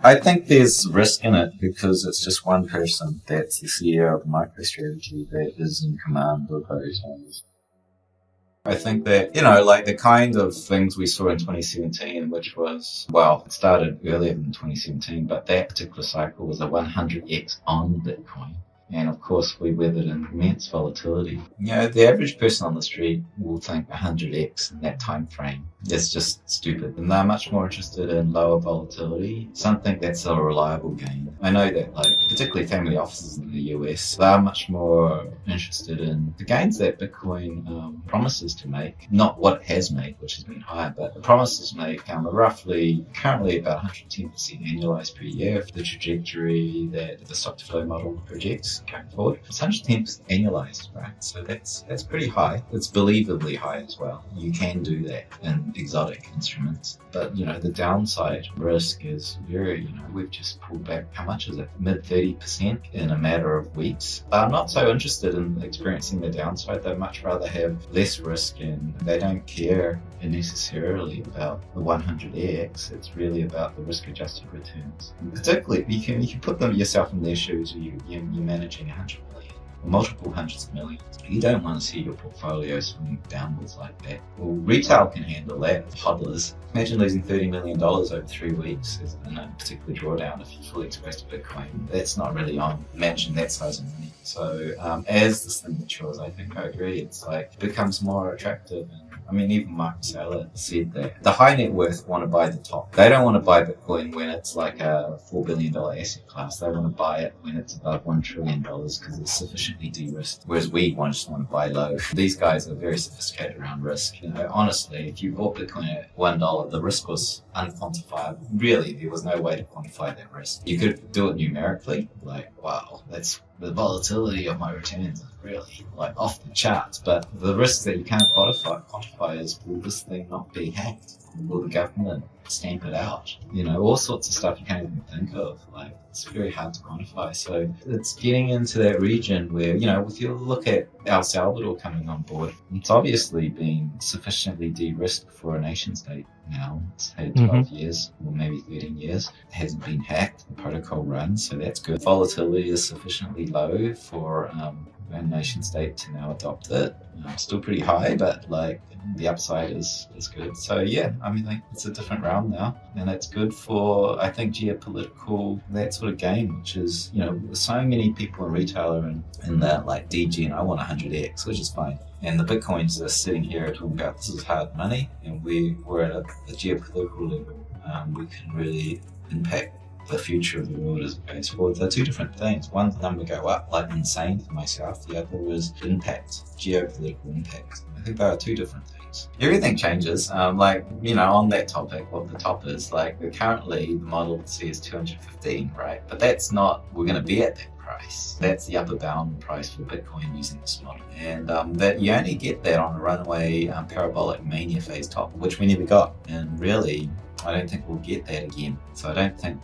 I think there's risk in it because it's just one person that's the CEO of MicroStrategy that is in command of those owners. I think that, like the kind of things we saw in 2017, which was, well, it started earlier than 2017, but that particular cycle was a 100x on Bitcoin. And of course, we weathered an immense volatility. The average person on the street will think 100x in that time frame. It's just stupid. And they're much more interested in lower volatility, something that's a reliable gain. I know that, particularly family offices in the US, they're much more interested in the gains that Bitcoin promises to make, not what it has made, which has been higher, but the promises make are roughly currently about 110% annualized per year for the trajectory that the stock to flow model projects going forward. It's 110% annualized, right? So that's pretty high. It's believably high as well. You can do that in exotic instruments. But, the downside risk is very, we've just pulled back, how much is it? Mid 30% in a matter of weeks. They're not so interested in experiencing the downside. They'd much rather have less risk, and they don't care necessarily about the 100x. It's really about the risk-adjusted returns. And particularly, you can put yourself in their shoes. You're managing 100 million, or multiple hundreds of millions. You don't want to see your portfolio swing downwards like that. Well, retail can handle that. Hodlers. Imagine losing $30 million over 3 weeks in a particular drawdown if you're fully exposed to Bitcoin. That's not really on managing that size of money. So as this thing matures, I think I agree. It's it becomes more attractive. And even Michael Saylor said that the high net worth want to buy the top. They don't want to buy Bitcoin when it's like a $4 billion asset class. They want to buy it when it's above $1 trillion because it's sufficiently de-risked. Whereas we just want to buy low. These guys are very sophisticated around risk. Honestly, if you bought Bitcoin at $1, the risk was unquantifiable. Really, there was no way to quantify that risk. You could do it numerically, wow, that's the volatility of my returns is really off the charts. But the risk that you can't quantify is, will this thing not be hacked? Will the government stamp it out? All sorts of stuff you can't even think of. It's very hard to quantify. So it's getting into that region where, if you look at El Salvador coming on board, it's obviously been sufficiently de-risked for a nation state now. It's had 12 years or maybe 13 years. It hasn't been hacked. The protocol runs, so that's good. Volatility is sufficiently low for a nation state to now adopt it. Still pretty high, but the upside is good. So yeah, it's a different realm now, and it's good for, I think, geopolitical, that sort of game, which is, so many people in retail are in that DG, and I want 100x, which is fine. And the Bitcoins are sitting here talking about this is hard money, and we're at a geopolitical level. We can really impact the future of the world as it goes forward. They're two different things. One's the number go up insane for myself. The other was impact, geopolitical impact. I think they are two different things. Everything changes. On that topic, what the top is, currently the model says 215, right? But that's not, we're going to be at that price. That's the upper bound price for Bitcoin using this model. And that you only get that on a runaway parabolic mania phase top, which we never got. And really, I don't think we'll get that again. So I don't think,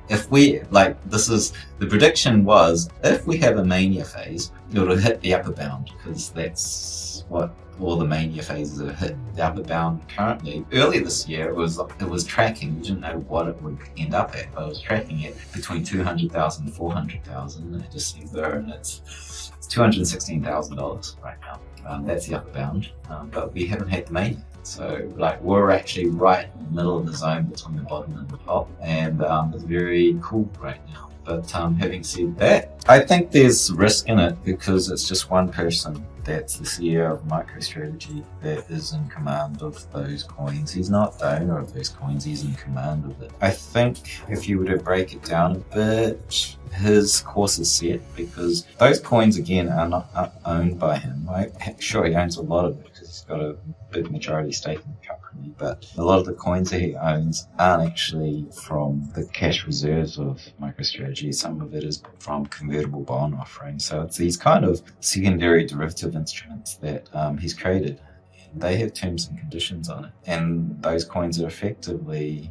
if we, the prediction was, if we have a mania phase, it'll hit the upper bound, because that's what all the mania phases have hit. The upper bound currently, earlier this year, it was tracking, we didn't know what it would end up at, but it was tracking it between 200,000 and 400,000, and it just seems there, and it's $216,000 right now. That's the upper bound, but we haven't had the mania. So we're actually right in the middle of the zone between the bottom and the top, and it's very cool right now. But having said that, I think there's risk in it because it's just one person that's the CEO of MicroStrategy that is in command of those coins. He's not the owner of those coins, he's in command of it. I think if you were to break it down a bit, his course is set because those coins, again, are not owned by him. Sure, he owns a lot of it because he's got a big majority stake in the company, but a lot of the coins that he owns aren't actually from the cash reserves of MicroStrategy. Some of it is from convertible bond offerings. So it's these kind of secondary derivative instruments that he's created. And they have terms and conditions on it. And those coins are effectively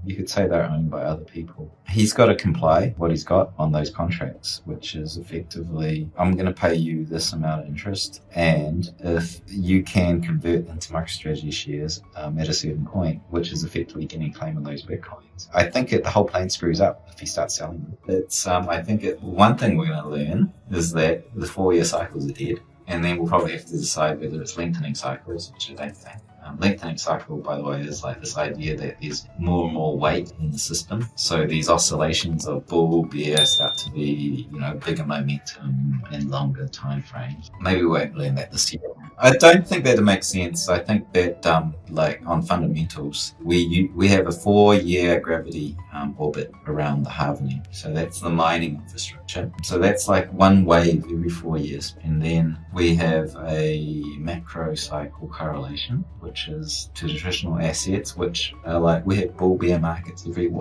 You could say they're owned by other people. He's got to comply what he's got on those contracts, which is effectively, I'm going to pay you this amount of interest, and if you can convert into MicroStrategy shares at a certain point, which is effectively getting a claim on those Bitcoins, I think the whole plane screws up if he starts selling them. I think one thing we're going to learn is that the 4-year cycles are dead, and then we'll probably have to decide whether it's lengthening cycles, which I don't think. Lengthening cycle, by the way, is like this idea that there's more and more weight in the system. So these oscillations of bull, bear start to be, bigger momentum and longer time frames. Maybe we won't learn that this year. I don't think that it makes sense. I think that, on fundamentals, we have a 4-year gravity orbit around the halvening. So that's the mining infrastructure. So that's like one wave every 4 years. And then we have a macro cycle correlation, which is to traditional assets, which are we have bull bear markets every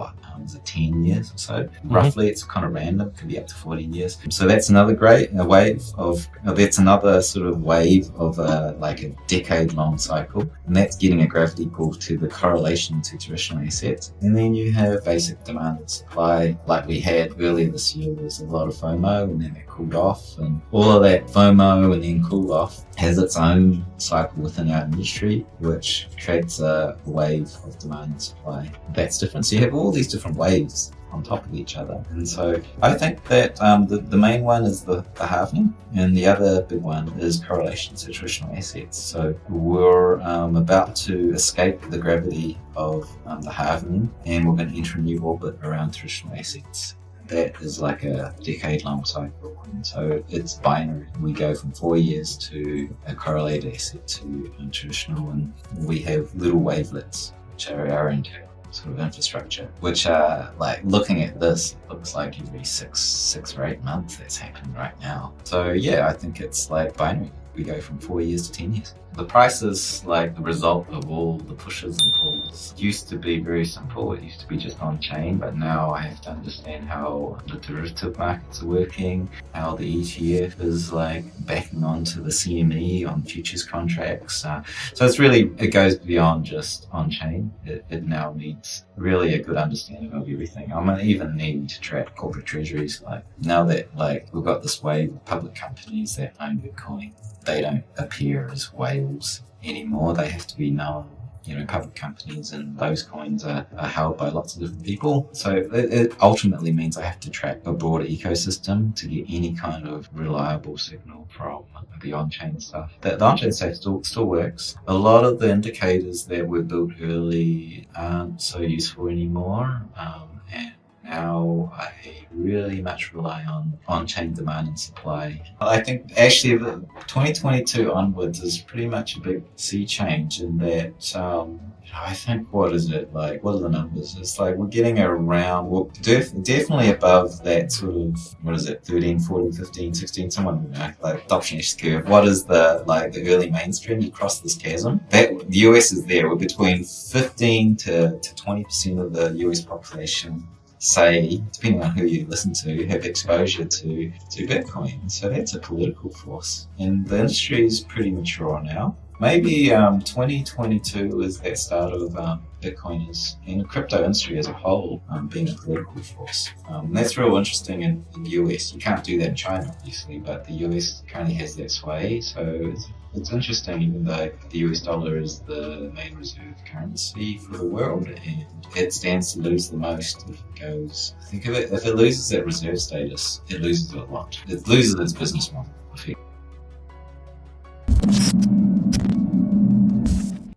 is it 10 years or so? Mm-hmm. Roughly, it's kind of random, could be up to 40 years. So that's another that's another sort of wave of a decade-long cycle, and that's getting a gravity pull to the correlation to traditional assets. And then you have basic demand and supply, like we had earlier this year. There's a lot of FOMO, and then it cooled off, and all of that FOMO and then cooled off has its own cycle within our industry, which creates a wave of demand and supply. That's different. So you have all these different waves on top of each other. And so I think that the main one is the halvening, and the other big one is correlation to traditional assets. So we're about to escape the gravity of the halvening, and we're going to enter a new orbit around traditional assets. That is like a decade-long cycle, and so it's binary. We go from 4 years to a correlated asset to traditional, and we have little wavelets, which are our internal sort of infrastructure, which are looking at this, it looks like every six or 8 months that's happening right now. So yeah, I think it's binary. We go from 4 years to 10 years. The price is the result of all the pushes and pulls. It used to be very simple. It used to be just on chain, but now I have to understand how the derivative markets are working, how the ETF is backing onto the CME on futures contracts. So it goes beyond just on chain. It now needs really a good understanding of everything. I'm going to even need to track corporate treasuries. Now that we've got this wave of public companies that own Bitcoin, they don't appear as whales anymore. They have to be known, public companies, and those coins are held by lots of different people. So it ultimately means I have to track a broader ecosystem to get any kind of reliable signal from the on-chain stuff. The on-chain stuff still works. A lot of the indicators that were built early aren't so useful anymore. And now I really much rely on on-chain demand and supply. I think actually the 2022 onwards is pretty much a big sea change in that I think, what is it what are the numbers? It's we're getting around, definitely above that sort of, 13, 14, 15, 16, someone adoption curve. What is the early mainstream? You cross this chasm. That the US is there. We're between 15 to 20% of the US population, say, depending on who you listen to, have exposure to Bitcoin. So that's a political force. And the industry is pretty mature now. Maybe 2022 is that start of Bitcoiners and the crypto industry as a whole being a political force. That's real interesting in the US. You can't do that in China, obviously, but the US currently has that sway. So it's interesting, even though the US dollar is the main reserve currency for the world, and it stands to lose the most if it goes. Think of it, if it loses that reserve status, it loses a lot. It loses its business model.